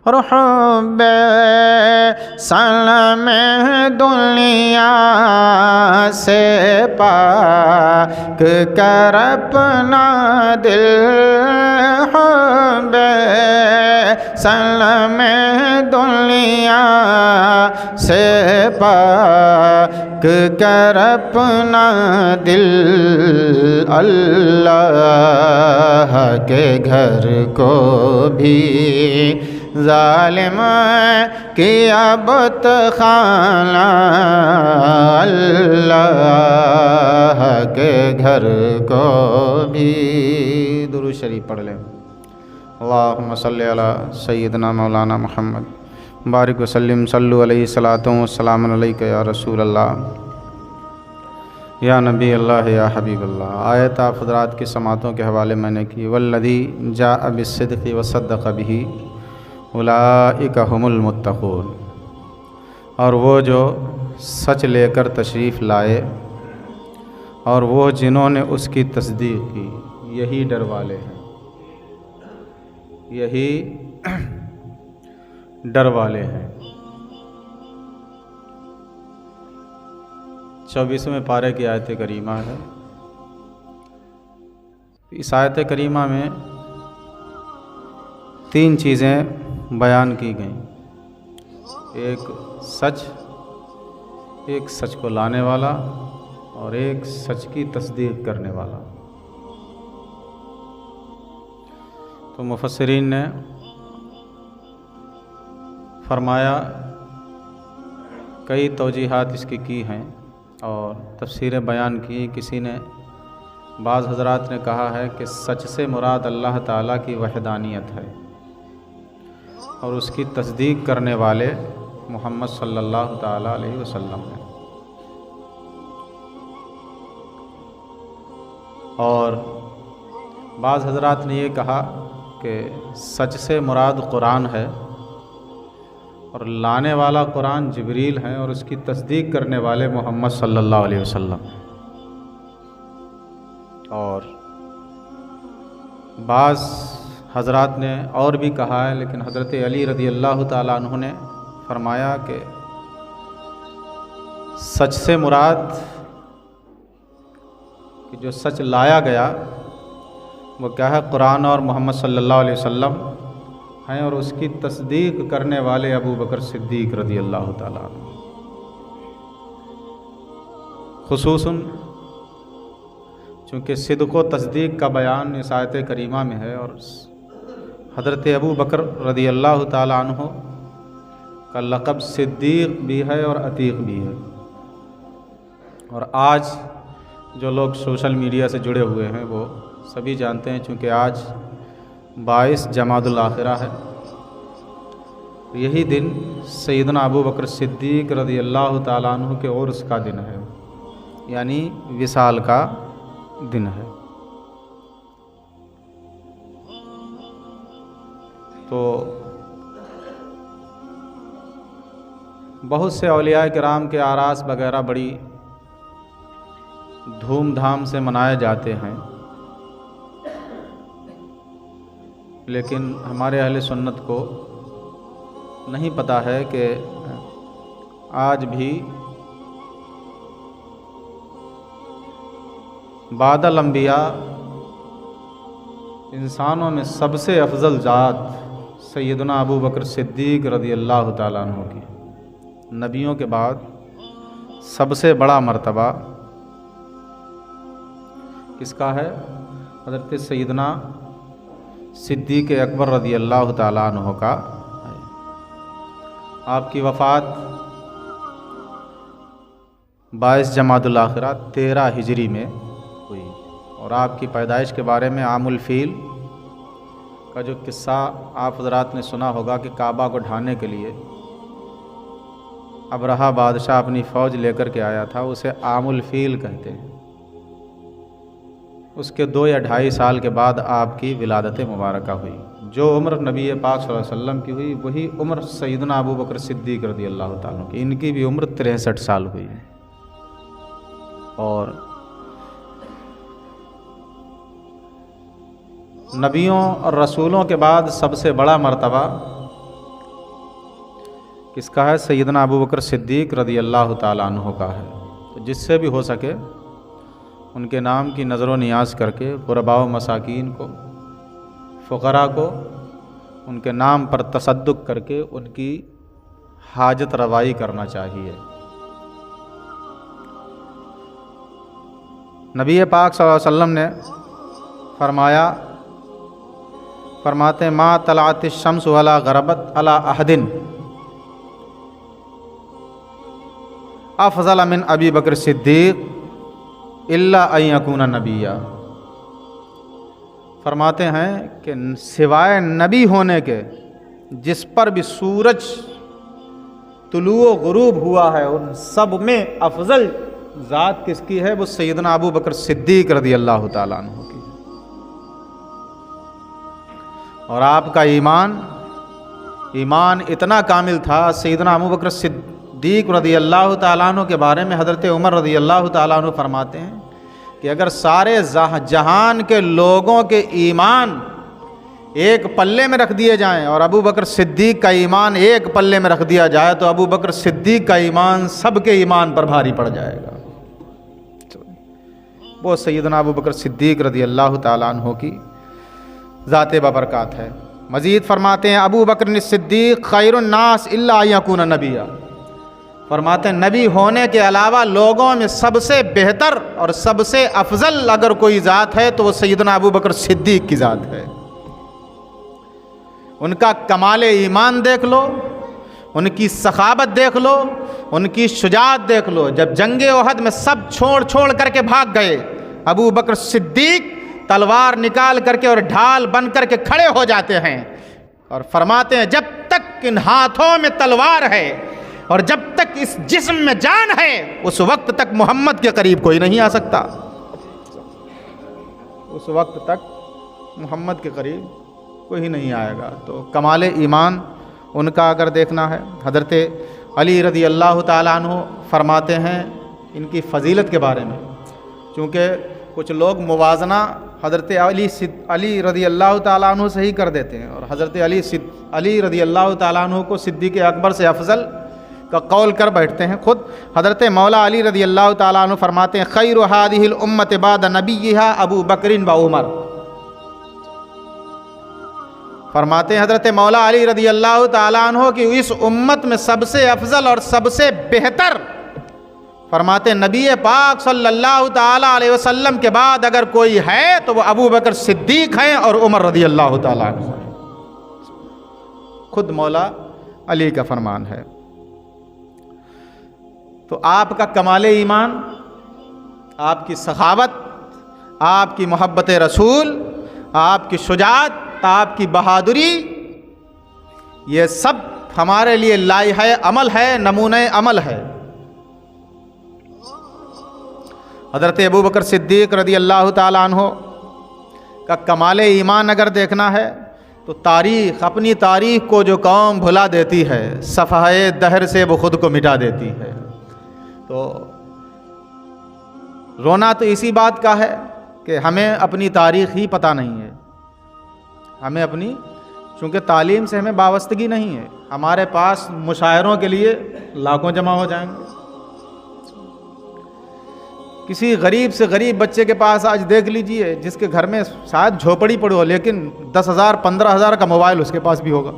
रुहब्बे सलाम दुनिया से पाक कर अपना दिल, हुब्बे सलाम दुनिया से पाक कर अपना दिल। अल्लाह के घर को भी जालिम किया बुतखाना, अल्लाह के घर को भी। दुरूद शरीफ पढ़ लें। अल्लाहुम्मा सल्ली अला सय्यिदना मौलाना मुहम्मद बारिक वसल्लिम सल्लु अलैहि सलातो वस्सलाम अलैका या रसूल अल्लाह या नबी अल्लाह या हबीब अल्लाह। आयत आप हज़रात की समातों के हवाले मैंने की। वल्लज़ी जाअ बिस्सिद्क़ि वसद्दक़ बिही उलाइका हुमुल मुत्तक़ून। और वो जो सच लेकर तशरीफ़ लाए और वो जिन्होंने उसकी तस्दीक़ की, यही डर वाले हैं, यही डर वाले हैं। 24वें पारे की आयत करीमा है। इस आयत करीमा में 3 चीज़ें बयान की गई। एक सच, एक सच को लाने वाला और एक सच की तस्दीक करने वाला। तो मुफस्सिरीन ने फरमाया, कई तौजीहात इसकी की हैं और तफसीरें बयान की। किसी ने, बाज़ हज़रात ने कहा है कि सच से मुराद अल्लाह ताला की वहदानियत है और उसकी तस्दीक करने वाले मोहम्मद सल्लल्लाहु ताला अलैहि वसल्लम हैं। और बाज़ हज़रात ने ये कहा कि सच से मुराद कुरान है और लाने वाला कुरान जिब्रील हैं और उसकी तस्दीक करने वाले मोहम्मद सल्लल्लाहु अलैहि वसल्लम। और बाज़ हज़रात ने और भी कहा है, लेकिन हज़रत अली रज़ी अल्लाह ताला अन्हु ने फरमाया कि सच से मुराद कि जो सच लाया गया वो क्या है, कुरान और मोहम्मद सल्लल्लाहु अलैहि वसल्लम हैं और उसकी तस्दीक करने वाले अबू बकर सिद्दीक़ रज़ी अल्लाह ताला अन्हु। खुसूसन चूँकि सिद्क़ व तस्दीक का बयान इस आयत करीमा में है और हज़रत अबू बकर रज़ी अल्लाह ताला अन्हु का लक़ब सिद्दीक़ भी है और अतीक़ भी है। और आज जो लोग सोशल मीडिया से जुड़े हुए हैं वो सभी जानते हैं, चूँकि आज 22 जमादुल आखिरा है, यही दिन सैयदना अबू बकर सिद्दीक़ रज़ी अल्लाह ताला अन्हु के उर्स का दिन है, यानी विसाल का दिन है। तो बहुत से औलिया किराम के आरास वगैरह बड़ी धूमधाम से मनाए जाते हैं, लेकिन हमारे अहले सुन्नत को नहीं पता है कि आज भी बादल अंबिया इंसानों में सबसे अफजल ज़ात सैयदना अबू बकर सिद्दीक़ रज़ी अल्लाह ताला अन्हु की, नबियों के बाद सबसे बड़ा मर्तबा किसका है? हज़रत सैयदना सिद्दीक़ अकबर रज़ी अल्लाह ताला अन्हु का है। आपकी वफ़ात 22 जमादुल आखिरा 13 हिजरी में हुई और आपकी पैदाइश के बारे में आमुल फ़ील का जो किस्सा आप हज़रात ने सुना होगा कि काबा को ढाने के लिए अबरहा बादशाह अपनी फ़ौज लेकर के आया था, उसे आमुल फ़ील कहते हैं। उसके 2 या 2.5 साल के बाद आपकी विलादत मुबारका हुई। जो उम्र नबी पाक सल्लल्लाहु अलैहि वसल्लम की हुई वही उम्र सैयदना अबू बकर सिद्दीक़ रज़ी अल्लाह ताला की, इनकी भी उम्र 63 साल हुई। और नबियों और रसूलों के बाद सबसे बड़ा मर्तबा किसका है? सैयदना अबू बकर सिद्दीक़ रज़ी अल्लाह ताला अन्हु का है। तो जिससे भी हो सके उनके नाम की नज़र व नियाज़ करके ग़ुरबा व मसाकीन को, फ़ुक़रा को उनके नाम पर तसद्दुक़ करके उनकी हाजत रवाई करना चाहिए। नबी पाक सल्लल्लाहु अलैहि वसल्लम ने फरमाते मा तलात शम्स वला गरबत अला अहदिन अफ़ज़ल मिन अबी बकर सिद्दीक़ इल्ला अन यकूना नबिया। फरमाते हैं कि सिवाय नबी होने के जिस पर भी सूरज तुलुओ गुरूब हुआ है उन सब में अफजल ज़ात किसकी है? वो सैयदना अबू बकर सिद्दीक़ रज़ी अल्लाह ताला अन्हु की। और आपका ईमान इतना कामिल था, सैयदना अबू बकर सिद्दीक़ रज़ी अल्लाह ताला अन्हु के बारे में हज़रत उमर रज़ी अल्लाह ताला अन्हु फरमाते हैं कि अगर सारे जहान के लोगों के ईमान एक पल्ले में रख दिए जाएं और अबू बकर सिद्दीक़ का ईमान एक पल्ले में रख दिया जाए तो अबू बकर सिद्दीक़ का ईमान सबके ईमान पर भारी पड़ जाएगा। वो सैयदना अबू बकर सिद्दीक़ रज़ी अल्लाह ताला अन्हु की ज़ात बबरकात है। मज़ीद फरमाते हैं अबू बकर सिद्दीक़ खैरुन नास इल्ला यकून नबिया। फरमाते हैं नबी होने के अलावा लोगों में सबसे बेहतर और सबसे अफजल अगर कोई ज़ात है तो वो सैयदना अबू बकर सिद्दीक़ की ज़ात है। उनका कमाले ईमान देख लो, उनकी सखावत देख लो, उनकी शुजाअत देख लो। जब जंगे ओहद में सब छोड़ करके भाग गए, अबू बकर सिद्दीक़ तलवार निकाल करके और ढाल बन करके खड़े हो जाते हैं और फरमाते हैं जब तक इन हाथों में तलवार है और जब तक इस जिस्म में जान है उस वक्त तक मोहम्मद के करीब कोई नहीं आ सकता। उस वक्त तक मोहम्मद के करीब कोई नहीं आएगा। तो कमाले ईमान उनका अगर देखना है, हज़रत अली रज़ी अल्लाह ताला अन्हु फरमाते हैं इनकी फ़जीलत के बारे में, क्योंकि कुछ लोग मुवाजना हज़रत अली रज़ी अल्लाह ताला अन्हु से ही कर देते हैं और हज़रत अली रज़ी अल्लाह ताला अन्हु को सिद्दीक़ अकबर से अफजल का कौल कर बैठते हैं। खुद हज़रत मौला अली रज़ी अल्लाह ताला अन्हु फरमाते हैं खैरु हादिहिल उम्मत बाद नबिय्यिहा अबू बकरिन व उमर। फरमाते हैं हज़रत मौला अली रज़ी अल्लाह ताला अन्हु कि इस उम्मत में सबसे अफजल और सबसे बेहतर फरमाते नबी पाक सल्लल्लाहु ताला अलैहि वसल्लम के बाद अगर कोई है तो वो अबू बकर सिद्दीक़ हैं और उमर रज़ी अल्लाह ताला अन्हु हैं। खुद मौला अली का फरमान है। तो आपका कमाले ईमान, आपकी सखावत, आपकी मोहब्बत रसूल, आपकी शुजाअत, आपकी बहादुरी, ये सब हमारे लिए लाइहा अमल है, नमूने अमल है। हज़रत अबू बकर सिद्दीक़ रज़ी अल्लाह ताला अन्हु का कमाले ईमान अगर देखना है तो तारीख़, अपनी तारीख़ को जो कौम भुला देती है सफ़हाए दहर से वो ख़ुद को मिटा देती है। तो रोना तो इसी बात का है कि हमें अपनी तारीख़ ही पता नहीं है। हमें अपनी, चूँकि तालीम से हमें वाबस्तगी नहीं है, हमारे पास मुशायरों के लिए लाखों जमा हो जाएंगे। किसी गरीब से गरीब बच्चे के पास आज देख लीजिए जिसके घर में शायद झोपड़ी पड़ी हो लेकिन 10,000 15,000 का मोबाइल उसके पास भी होगा।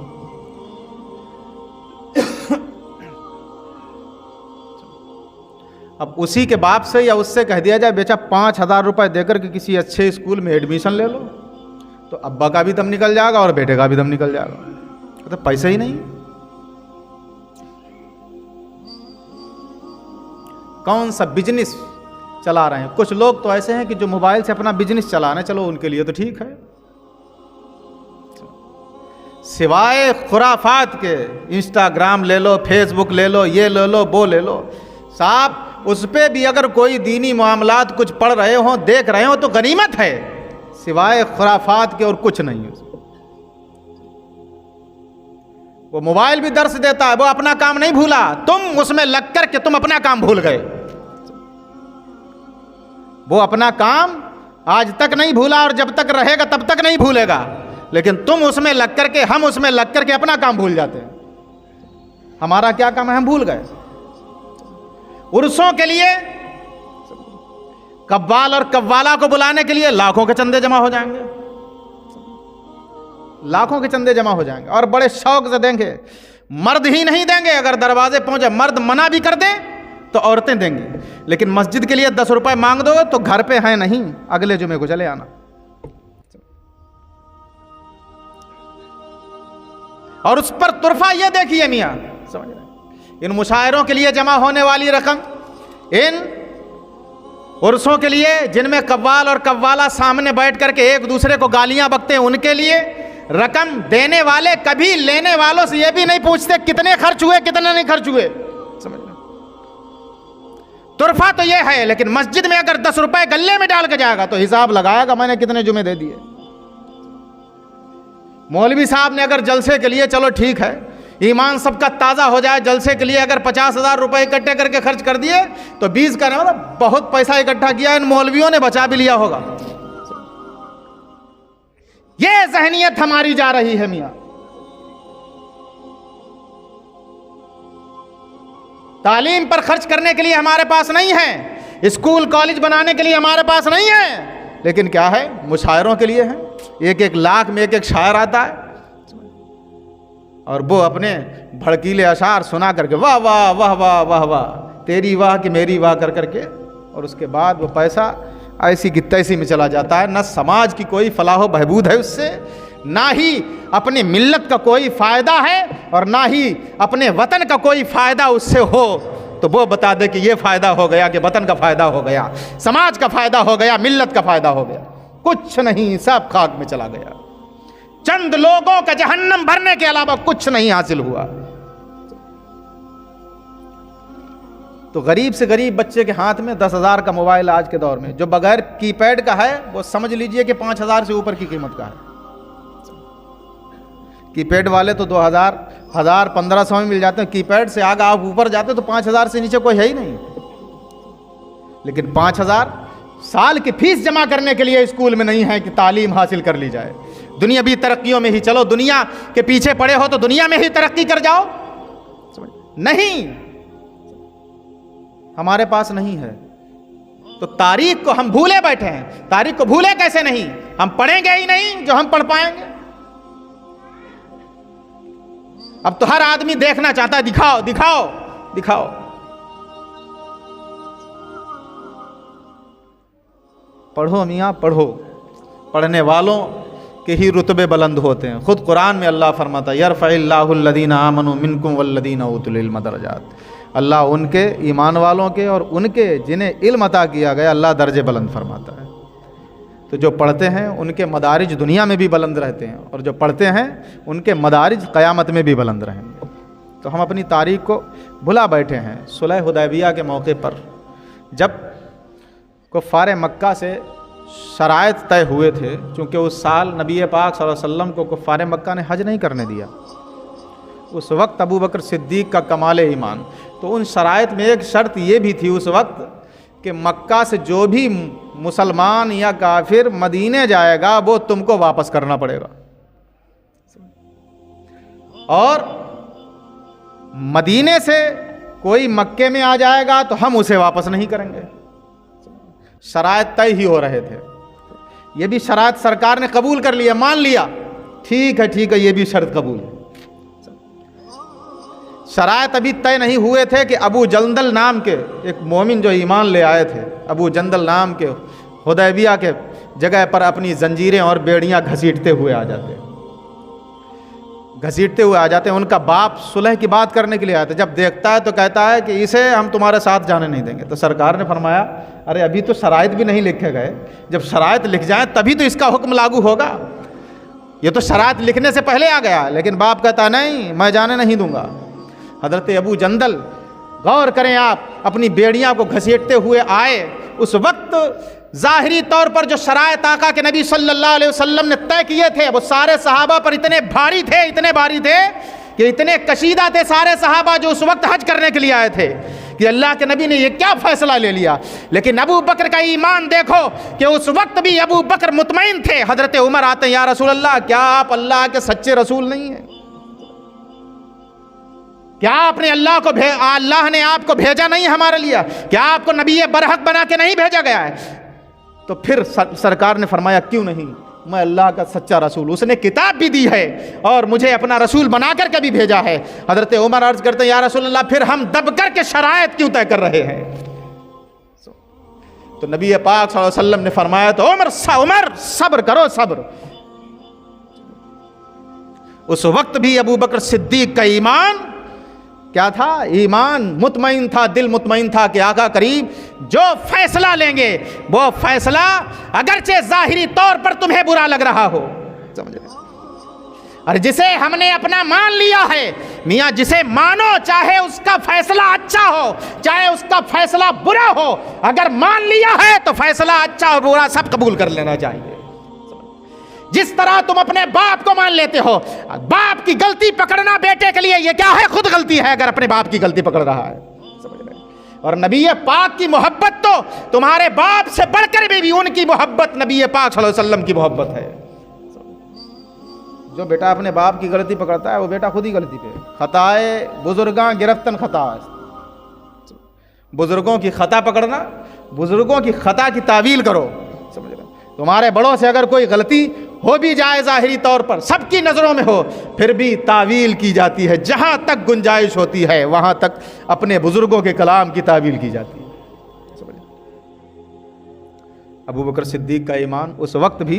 अब उसी के बाप से या उससे कह दिया जाए बेचा 5,000 रुपये देकर के किसी अच्छे स्कूल में एडमिशन ले लो तो अब्बा का भी दम निकल जाएगा और बेटे का भी दम निकल जाएगा। तो पैसा ही नहीं, कौन सा बिजनेस चला रहे हैं। कुछ लोग तो ऐसे हैं कि जो मोबाइल से अपना बिजनेस चला रहे हैं, चलो उनके लिए तो ठीक है। सिवाय खुराफात के इंस्टाग्राम ले लो, फेसबुक ले लो, ये ले लो, वो ले लो, साहब उस पर भी अगर कोई दीनी मामलात कुछ पढ़ रहे हो, देख रहे हो तो गनीमत है, सिवाय खुराफात के और कुछ नहीं है। वो मोबाइल भी दर्श देता है, वो अपना काम नहीं भूला, तुम उसमें लग कर के तुम अपना काम भूल गए। वो अपना काम आज तक नहीं भूला और जब तक रहेगा तब तक नहीं भूलेगा, लेकिन तुम उसमें लग कर के, हम उसमें लग कर के अपना काम भूल जाते हैं। हमारा क्या काम है, हम भूल गए। उर्सों के लिए कव्वाल और कव्वाला को बुलाने के लिए लाखों के चंदे जमा हो जाएंगे, लाखों के चंदे जमा हो जाएंगे और बड़े शौक से देंगे। मर्द ही नहीं देंगे, अगर दरवाजे पहुंचे मर्द मना भी कर दें तो औरतें देंगी, लेकिन मस्जिद के लिए 10 रुपए मांग दो तो घर पे है नहीं, अगले जुमे को चले आना। और उस पर तुरफा ये देखिए मियां, समझ रहे, इन मुशायरों के लिए जमा होने वाली रकम, इन उर्सों के लिए जिनमें कव्वाल और कव्वाला सामने बैठ करके एक दूसरे को गालियां बकते हैं, उनके लिए रकम देने वाले कभी लेने वालों से ये भी नहीं पूछते कितने खर्च हुए कितने नहीं खर्च हुए, समझ रहे। तुरफा तो ये है, लेकिन मस्जिद में अगर 10 रुपए गल्ले में डाल के जाएगा तो हिसाब लगाएगा मैंने कितने जुमे दे दिए। मौलवी साहब ने अगर जलसे के लिए, चलो ठीक है, ईमान सबका ताज़ा हो जाए, जलसे के लिए अगर 50,000 रुपए इकट्ठे करके खर्च कर दिए तो 20 का ना, मतलब बहुत पैसा इकट्ठा किया, इन मौलवियों ने बचा भी लिया होगा। ये ज़हनियत हमारी जा रही है मियाँ। तालीम पर खर्च करने के लिए हमारे पास नहीं है, स्कूल कॉलेज बनाने के लिए हमारे पास नहीं है, लेकिन क्या है, मुशायरों के लिए है। 1-1 लाख में 1-1 शायर आता है और वो अपने भड़कीले अशार सुना करके वाह वाह वाह वाह वाह वाह, तेरी वाह कि मेरी वाह कर करके, और उसके बाद वो पैसा ऐसी की तैसी में चला जाता है। न समाज की कोई फलाह बहबूद है उससे, ना ही अपनी मिल्लत का कोई फ़ायदा है, और ना ही अपने वतन का कोई फ़ायदा उससे हो तो वो बता दे कि ये फ़ायदा हो गया, कि वतन का फ़ायदा हो गया, समाज का फ़ायदा हो गया, मिल्लत का फ़ायदा हो गया। कुछ नहीं, सब खाक में चला गया। चंद लोगों का जहन्नम भरने के अलावा कुछ नहीं हासिल हुआ। तो गरीब से गरीब बच्चे के हाथ में 10,000 का मोबाइल आज के दौर में, जो बगैर कीपैड का है वो समझ लीजिए कि 5,000 से ऊपर की कीमत का है। कीपैड वाले तो 2,000, 1,000, 1,500 में मिल जाते हैं। कीपैड से आगे आप ऊपर जाते तो 5,000 से नीचे कोई है ही नहीं। लेकिन 5,000 साल की फीस जमा करने के लिए स्कूल में नहीं है कि तालीम हासिल कर ली जाए। दुनियावी तरक्कियों में ही चलो, दुनिया के पीछे पड़े हो तो दुनिया में ही तरक्की कर जाओ, नहीं, हमारे पास नहीं है। तो तारीख को हम भूले बैठे हैं। तारीख को भूले कैसे नहीं, हम पढ़ेंगे ही नहीं जो हम पढ़ पाएंगे। अब तो हर आदमी देखना चाहता है, दिखाओ दिखाओ दिखाओ। पढ़ो मियाँ पढ़ो, पढ़ने वालों के ही रुतबे बुलंद होते हैं। खुद कुरान में अल्लाह फरमाता है, यरफ़इल्लाहु अल्लज़ीना आमनू मिनकुम वल्लज़ीना ऊतुल इल्म दरजात। अल्लाह उनके ईमान वालों के और उनके जिन्हें इल्म अता किया गया, अल्लाह दर्जे बुलंद फरमाता है। तो जो पढ़ते हैं उनके मदारिज दुनिया में भी बुलंद रहते हैं, और जो पढ़ते हैं उनके मदारिज क़यामत में भी बुलंद रहेंगे। तो हम अपनी तारीख को भुला बैठे हैं। सुलह हुदैबिया के मौके पर जब कुफ़ार मक्का से शराइत तय हुए थे, चूँकि उस साल नबी पाक सल्लल्लाहु अलैहि वसल्लम को कुफ़ार मक्का ने हज नहीं करने दिया। उस वक्त अबू बकर सिद्दीक़ का कमाल ईमान। तो उन शराइत में एक शर्त ये भी थी उस वक्त कि मक्का से जो भी मुसलमान या काफिर मदीने जाएगा वो तुमको वापस करना पड़ेगा, और मदीने से कोई मक्के में आ जाएगा तो हम उसे वापस नहीं करेंगे। शराइत तय ही हो रहे थे। ये भी शराइत सरकार ने कबूल कर लिया, मान लिया, ठीक है, ये भी शर्त कबूल है। शराइत अभी तय नहीं हुए थे कि अबू जंदल नाम के एक मोमिन जो ईमान ले आए थे, अबू जंदल नाम के हुदैबिया के जगह पर अपनी जंजीरें और बेड़ियां घसीटते हुए आ जाते। उनका बाप सुलह की बात करने के लिए आया था। जब देखता है तो कहता है कि इसे हम तुम्हारे साथ जाने नहीं देंगे। तो सरकार ने फरमाया, अरे अभी तो शराइत भी नहीं लिखे गए, जब शराइत लिख जाए तभी तो इसका हुक्म लागू होगा। ये तो शराइत लिखने से पहले आ गया। लेकिन बाप कहता नहीं, मैं जाने नहीं दूंगा। हज़रत अबू जंदल, गौर करें आप, अपनी बेड़ियां को घसीटते हुए आए। उस वक्त ज़ाहिरी तौर पर जो शराइत आका के नबी सल्लल्लाहु अलैहि वसल्लम ने तय किए थे वो सारे सहाबा पर इतने भारी थे कि इतने कशीदा थे सारे सहाबा जो उस वक्त हज करने के लिए आए थे कि अल्लाह के नबी ने ये क्या फैसला ले लिया। लेकिन अबू बकर का ईमान देखो कि उस वक्त भी अबू बकर मुतमईन थे। हज़रत उमर आते हैं, या रसूल अल्लाह, क्या आप अल्लाह के सच्चे रसूल नहीं हैं? क्या आपने अल्लाह ने आपको भेजा नहीं हमारे लिए? क्या आपको नबी बरहक बना के नहीं भेजा गया है? तो फिर सरकार ने फरमाया क्यों नहीं, मैं अल्लाह का सच्चा रसूल, उसने किताब भी दी है और मुझे अपना रसूल बना करके भी भेजा है। हजरत उमर अर्ज करते हैं या रसूल अल्लाह, फिर हम दब कर के शरायत क्यों तय कर रहे हैं? तो नबी पाक सल्लल्लाहु अलैहि वसल्लम ने फरमाया तो उमर सब्र करो, सब्र। उस वक्त भी अबू बकर सिद्दीक का ईमान क्या था? ईमान मुतमईन था, दिल मुतमईन था कि आका करीम जो फैसला लेंगे वो फैसला अगरचे जाहिरी तौर पर तुम्हें बुरा लग रहा हो, समझ रहे, और जिसे हमने अपना मान लिया है मियाँ, जिसे मानो, चाहे उसका फैसला अच्छा हो चाहे उसका फैसला बुरा हो, अगर मान लिया है तो फैसला अच्छा और बुरा सब कबूल कर लेना चाहिए। जिस तरह तुम अपने बाप को मान लेते हो, बाप की गलती पकड़ना बेटे के लिए ये क्या है? खुद गलती है अगर अपने बाप की गलती पकड़ रहा है, समझ रहे। और नबी पाक की मोहब्बत तो तुम्हारे बाप से बढ़कर भी उनकी मोहब्बत नबी पाक सल्लल्लाहु अलैहि वसल्लम की मोहब्बत है। जो बेटा अपने बाप की गलती पकड़ता है वो बेटा खुद ही गलती पे। खताए बुजुर्गां गिरफ्तन खता, बुजुर्गों की खता पकड़ना, बुजुर्गों की खता की तावील करो, समझ रहे। तुम्हारे बड़ों से अगर कोई गलती हो भी जाए जाहिरी तौर पर सबकी नज़रों में हो, फिर भी तावील की जाती है, जहां तक गुंजाइश होती है वहां तक अपने बुजुर्गों के कलाम की तावील की जाती है। समझे? अबू बकर सिद्दीक का ईमान उस वक्त भी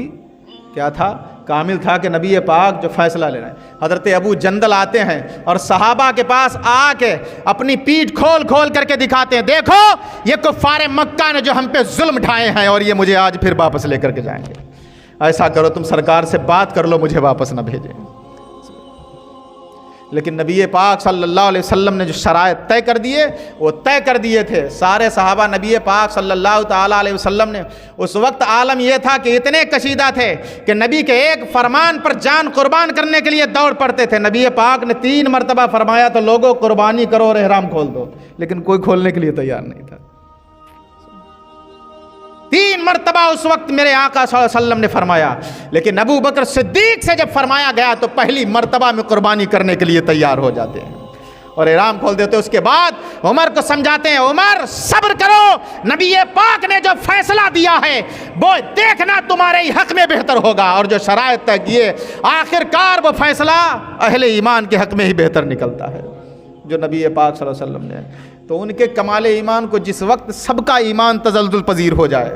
क्या था? कामिल था कि नबी पाक जो फैसला ले रहे हैं। हजरत अबू जंदल आते हैं और सहाबा के पास आके अपनी पीठ खोल खोल करके दिखाते हैं, देखो ये कुफ्फारे मक्का ने जो हम पे जुल्म ढाए हैं और ये मुझे आज फिर वापस लेकर के जाएंगे। ऐसा करो तुम सरकार से बात कर लो, मुझे वापस ना भेजें। लेकिन नबी पाक सल्लल्लाहु अलैहि वसल्लम ने जो शराइत तय कर दिए वो तय कर दिए थे। सारे सहाबा नबी पाक सल्लल्लाहु ताला अलैहि वसल्लम ने, उस वक्त आलम यह था कि इतने कशीदा थे कि नबी के एक फरमान पर जान कुर्बान करने के लिए दौड़ पड़ते थे। नबी पाक ने 3 मरतबा फरमाया तो लोगों कुर्बानी करो और एहराम खोल दो, लेकिन कोई खोलने के लिए तैयार नहीं था। 3 मरतबा उस वक्त मेरे आका सल्लल्लाहु अलैहि वसल्लम ने फरमाया, लेकिन अबू बकर सिद्दीक से जब फरमाया गया तो पहली मरतबा में कुर्बानी करने के लिए तैयार हो जाते हैं और एहराम खोल देते हैं। उसके बाद उमर को समझाते हैं, उमर सब्र करो, नबी पाक ने जो फैसला दिया है वो देखना तुम्हारे ही हक में बेहतर होगा, और जो शराइत तय किए आखिरकार वो फैसला अहले ईमान के हक में ही बेहतर निकलता है, जो नबी पाक सल्लल्लाहु अलैहि वसल्लम ने। तो उनके कमाल ईमान को जिस वक्त सबका ईमान तजल्जुल पजीर हो जाए,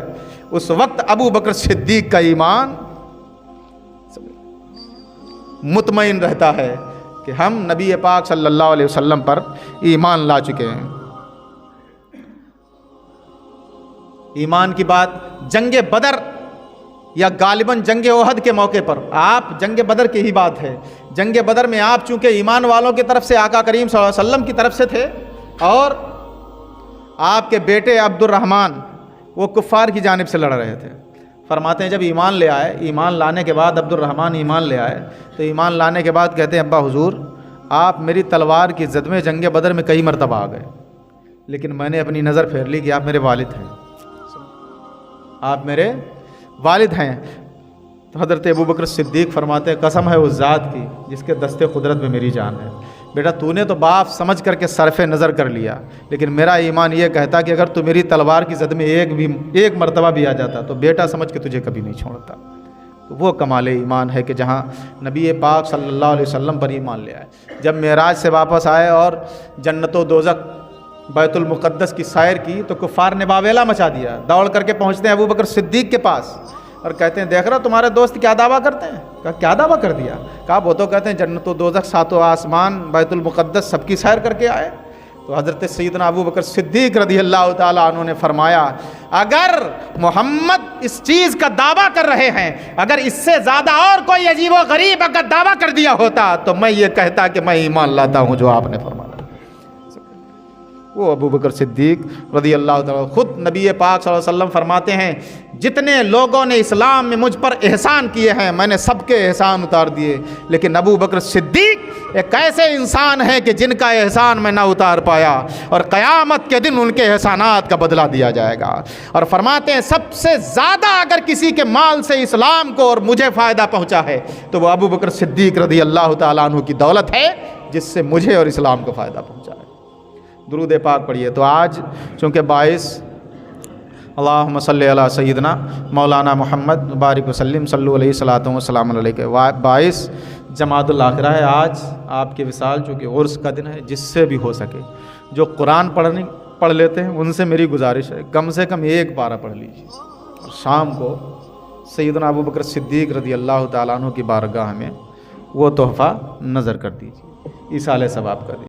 उस वक्त अबू बकर सिद्दीक का ईमान मुतमईन रहता है कि हम नबी पाक सल्लल्लाहु अलैहि वसल्लम पर ईमान ला चुके हैं। ईमान की बात जंग बदर या गालिबन जंग ओहद के मौके पर, आप जंग बदर की ही बात है। जंग बदर में आप चूंकि ईमान वालों की तरफ से आका करीम सल्लल्लाहु अलैहि वसल्लम की तरफ से थे और आपके बेटे अब्दुर्रहमान वो कुफ्फार की जानिब से लड़ रहे थे। फरमाते हैं जब ईमान ले आए, ईमान लाने के बाद अब्दुर्रहमान ईमान ले आए, तो ईमान लाने के बाद कहते हैं अब्बा हुजूर आप मेरी तलवार की ज़द में जंग बदर में कई मरतबा आ गए, लेकिन मैंने अपनी नज़र फेर ली कि आप मेरे वालिद हैं, आप मेरे वालिद हैं। तो हज़रत अबू बकर सिद्दीक फरमाते हैं कसम है उस ज़ात की जिसके दस्ते कुदरत में मेरी जान है, बेटा तूने तो बाप समझ करके सरफ़े नज़र कर लिया, लेकिन मेरा ईमान ये कहता कि अगर तू मेरी तलवार की ज़द में एक मरतबा भी आ जाता तो बेटा समझ के तुझे कभी नहीं छोड़ता। तो वो कमाल ईमान है कि जहाँ नबी पाक सल्लल्लाहु अलैहि वसल्लम पर ईमान ले आए। जब मेराज से वापस आए और जन्नतो दोज़ख बैतुल मुक़द्दस की सैर की तो कुफ़ार ने बावेला मचा दिया। दौड़ करके पहुँचते हैं अबू बकर सिद्दीक के पास और कहते हैं देख रहा तुम्हारे दोस्त क्या दावा करते हैं? कहा क्या दावा कर दिया? कहा वो तो कहते हैं जन्नतो दोज़ख सातों आसमान बैतुल मुक़द्दस सबकी सैर करके आए। तो हज़रत सैयदना अबू बकर सिद्दीक रज़ियल्लाहु ताला अन्हु ने फरमाया अगर मोहम्मद इस चीज़ का दावा कर रहे हैं, अगर इससे ज़्यादा और कोई अजीब व गरीब अगर दावा कर दिया होता तो मैं ये कहता कि मैं ईमान लाता हूँ जो आपने फरमाया। वो अबू बकर सिद्दीक रज़ियल्लाहु ताला खुद नबी पाक सल्लल्लाहु अलैहि वसल्लम फरमाते हैं जितने लोगों ने इस्लाम में मुझ पर एहसान किए हैं मैंने सबके एहसान उतार दिए, लेकिन अबू बकर सिद्दीक एक ऐसे इंसान हैं कि जिनका एहसान मैं ना उतार पाया और क़यामत के दिन उनके एहसानात का बदला दिया जाएगा। और फरमाते हैं सबसे ज़्यादा अगर किसी के माल से इस्लाम को और मुझे फ़ायदा पहुँचा है तो वो अबू बकर सिद्दीक रज़ियल्लाहु ताला अन्हु की दौलत है जिससे मुझे और इस्लाम को फ़ायदा पहुँचाए। दुरूद पाक पढ़िए। तो आज चूँकि 22 अल्लाहुम्मा सल्ली अला सय्यदना मौलाना मोहम्मद बारिक वसल्लम सल्लल्लाहु अलैहि सलातो व सलाम अलैहि 22 जमातुल आखिरा है। आज आपके विसाल चूँकि उर्स का दिन है, जिससे भी हो सके जो कुरान पढ़ लेते हैं उनसे मेरी गुजारिश है कम से कम एक पारा पढ़ लीजिए और शाम को सैयदना अबू बकर सिद्दीक़ रज़ी अल्लाह ताला अन्हु की बारगाह में वो तोहफ़ा नज़र कर दीजिए, ईसाले सवाब का दीजिए।